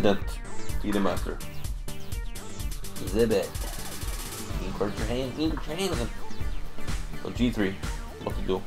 resident Eden Master. Zibit. Encourage your hand. So G3, what to do?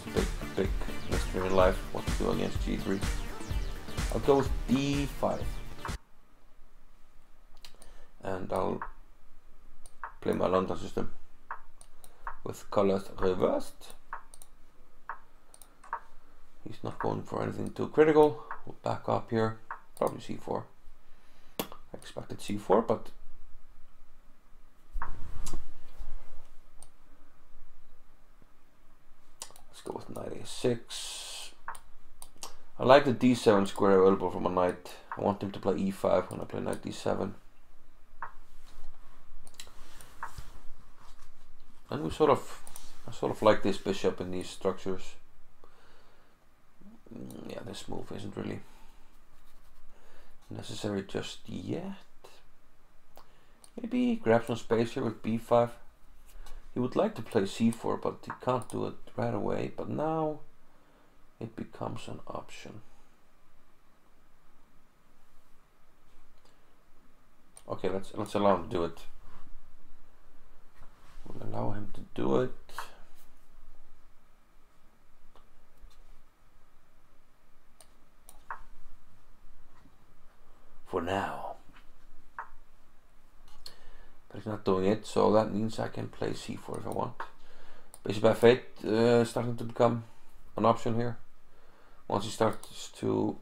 It's a big mystery in life. What to do against G3? I'll go with D5. And I'll play my London system with colors reversed. He's not going for anything too critical. We'll back up here. Probably C4. I expected C4, but let's go with knight A6. I like the D7 square available for my knight. I want him to play E5 when I play knight D7. And I sort of like this bishop in these structures. Yeah, this move isn't really necessary just yet. Maybe grab some space here with B5. He would like to play C4, but he can't do it right away. But now it becomes an option. Okay, let's allow him to do it. We'll allow him to do it. For now. But he's not doing it, so that means I can play C4 if I want. Bishop F8 starting to become an option here. Once he starts to,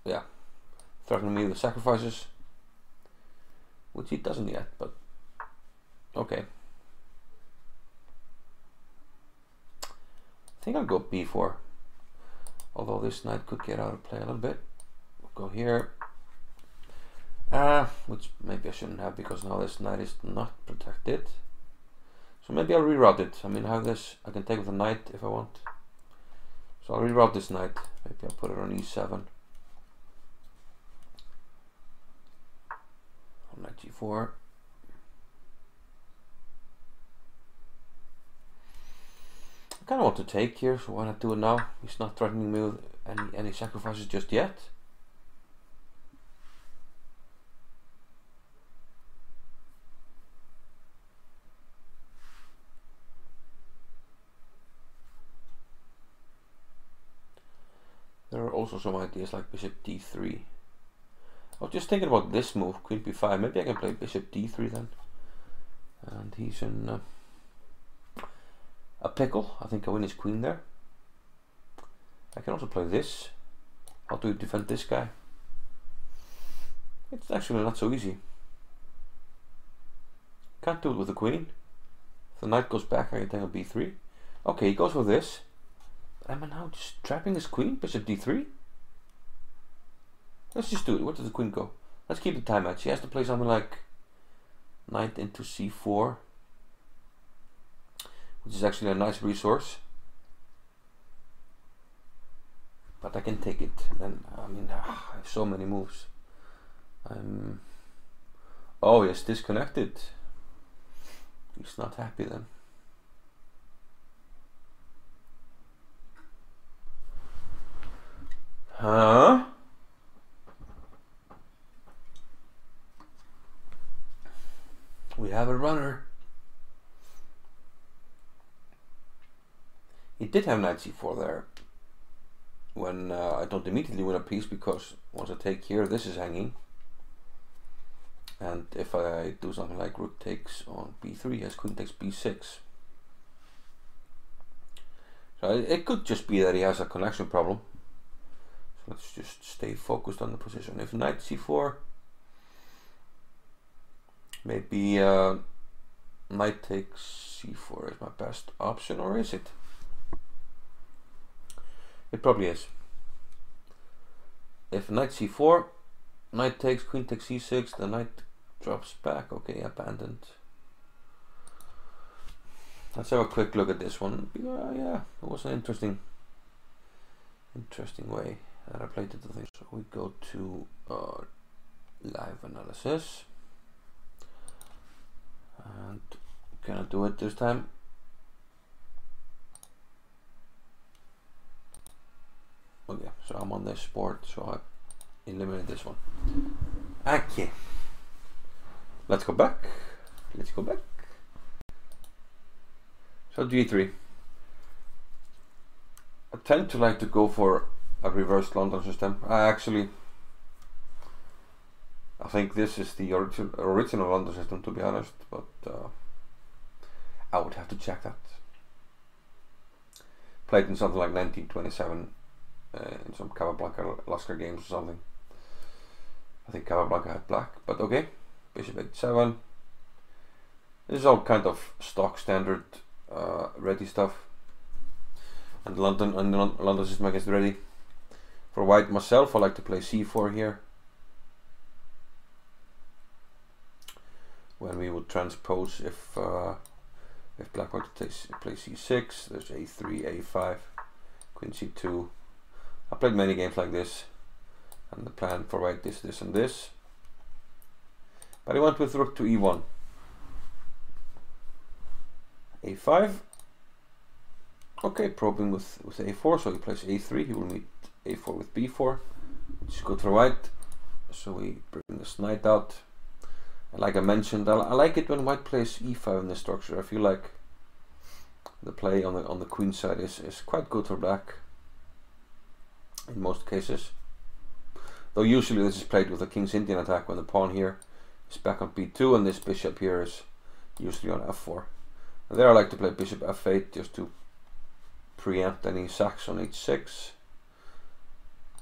yeah, threaten me with sacrifices. Which he doesn't yet, but okay. I think I'll go B4. Although this knight could get out of play a little bit. We'll go here. Which maybe I shouldn't have, because now this knight is not protected. So maybe I'll reroute it. I mean, I have this, I can take with a knight if I want. So I'll reroute this knight. Maybe I'll put it on E7. Knight G4. I kind of want to take here, so why not do it now? He's not threatening me with any sacrifices just yet. There are also some ideas like bishop D3. I was just thinking about this move, queen B5. Maybe I can play bishop D3 then. And he's in a pickle. I think I win his queen there. I can also play this. How do you defend this guy? It's actually not so easy. Can't do it with the queen. If the knight goes back, I can take on B3. Okay, he goes with this. Am I now just trapping his queen? Bishop D3? Let's just do it. Where does the queen go? Let's keep the time match. He has to play something like knight into C4, which is actually a nice resource. But I can take it. And I mean, I have so many moves. Oh, yes, disconnected. He's not happy then. Huh? We have a runner. He did have knight C4 there. When I don't immediately win a piece, because once I take here, this is hanging. And if I do something like rook takes on B3, as queen takes B6. So it could just be that he has a connection problem. So let's just stay focused on the position. If knight C4, maybe knight takes C4 is my best option, or is it? It probably is. If knight C4, knight takes, queen takes C6, the knight drops back. Okay, abandoned. Let's have a quick look at this one. Yeah, it was an interesting way that I played it. So we go to live analysis. And can I do it this time? Okay, so I'm on this board, so eliminate this one. Okay. Let's go back. Let's go back. So G3. I tend to like to go for a reversed London system. I think this is the original London system, to be honest, but I would have to check that. Played in something like 1927 in some Capablanca Lasker games or something. I think Capablanca had black, but okay. Bishop h7. This is all kind of stock standard Reti stuff. And the London system against Reti. For white myself, I like to play c4 here. When we would transpose if black were to play c6, there's a3, a5, queen c2. I played many games like this, and the plan for white is this and this. But he went with rook to e1, a5. Okay, probing with a4, so he plays a3. He will meet a4 with b4, which is good for white. So we bring this knight out. And like I mentioned, I like it when white plays e5 in this structure. I feel like the play on the queen side is quite good for black in most cases. Though usually this is played with a King's Indian attack when the pawn here is back on b2 and this bishop here is usually on f4. And there I like to play bishop f8 just to preempt any sacks on h6.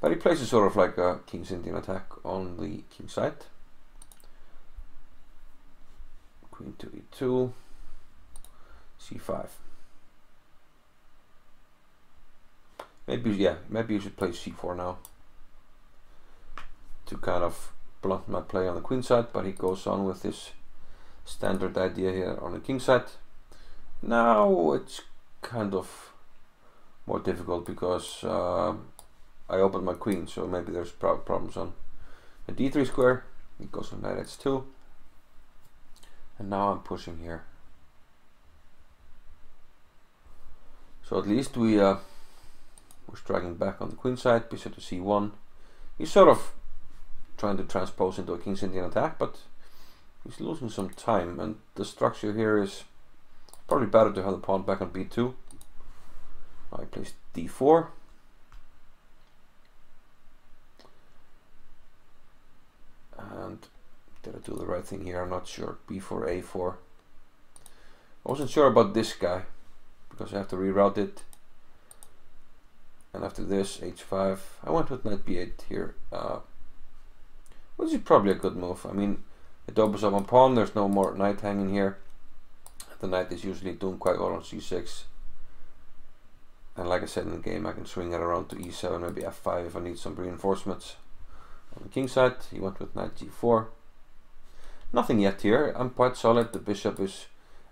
But he plays it sort of like a King's Indian attack on the king side. Queen to e2, c5. Maybe you should play c4 now to kind of blunt my play on the queen side, but he goes on with this standard idea here on the king side. Now it's kind of more difficult because I opened my queen, so maybe there's problems on the d3 square. He goes on knight h2. And now I'm pushing here. So at least we're striking back on the queen side, bishop to c1. He's sort of trying to transpose into a King's Indian attack, but he's losing some time, and the structure here is probably better to have the pawn back on b2. Now he plays d4. And did I do the right thing here? I'm not sure. b4, a4. I wasn't sure about this guy because I have to reroute it. And after this, h5. I went with knight b8 here, which is probably a good move. I mean, it opens up on pawn. There's no more knight hanging here. The knight is usually doing quite well on c6. And like I said in the game, I can swing it around to e7, maybe f5 if I need some reinforcements. On the king side, he went with knight g4. Nothing yet here. I'm quite solid. The bishop is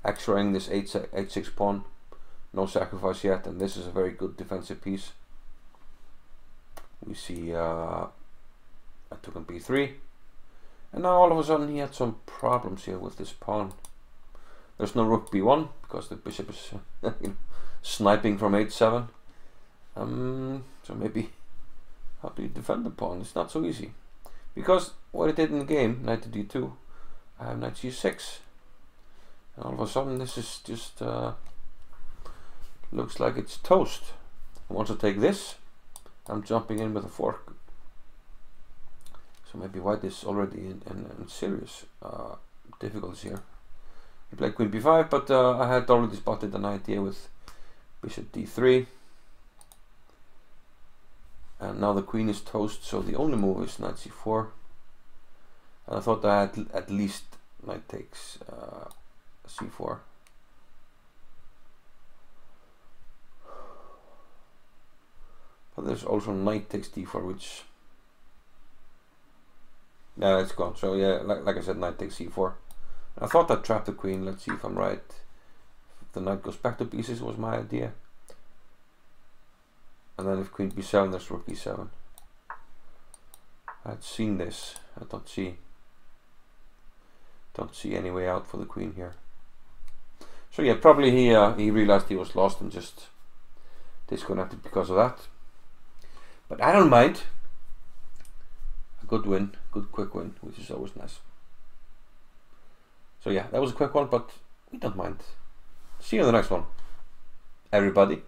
x-raying this h6 pawn. No sacrifice yet, and this is a very good defensive piece. We see I took on b3, and now all of a sudden he had some problems here with this pawn. There's no rook b1 because the bishop is sniping from h7. So maybe how do you defend the pawn? It's not so easy, because what it did in the game, knight to d2, I have knight c6, and all of a sudden this is just looks like it's toast. I want to take this. I'm jumping in with a fork. So maybe white is already in serious difficulties here. He played queen b5, but I had already spotted an idea with bishop d3. And now the queen is toast, so the only move is knight c4. And I thought I had at least knight takes c4. But there's also knight takes d4, which yeah, it's gone. So yeah, like I said, knight takes c4. I thought I trapped the queen. Let's see if I'm right. If the knight goes back to pieces was my idea. And then if queen b7, there's rook b7. I had seen this. I don't see any way out for the queen here. So yeah, probably he realized he was lost and just disconnected because of that. But I don't mind. good win, good quick win, which is always nice. So yeah, that was a quick one, but we don't mind. See you in the next one, everybody.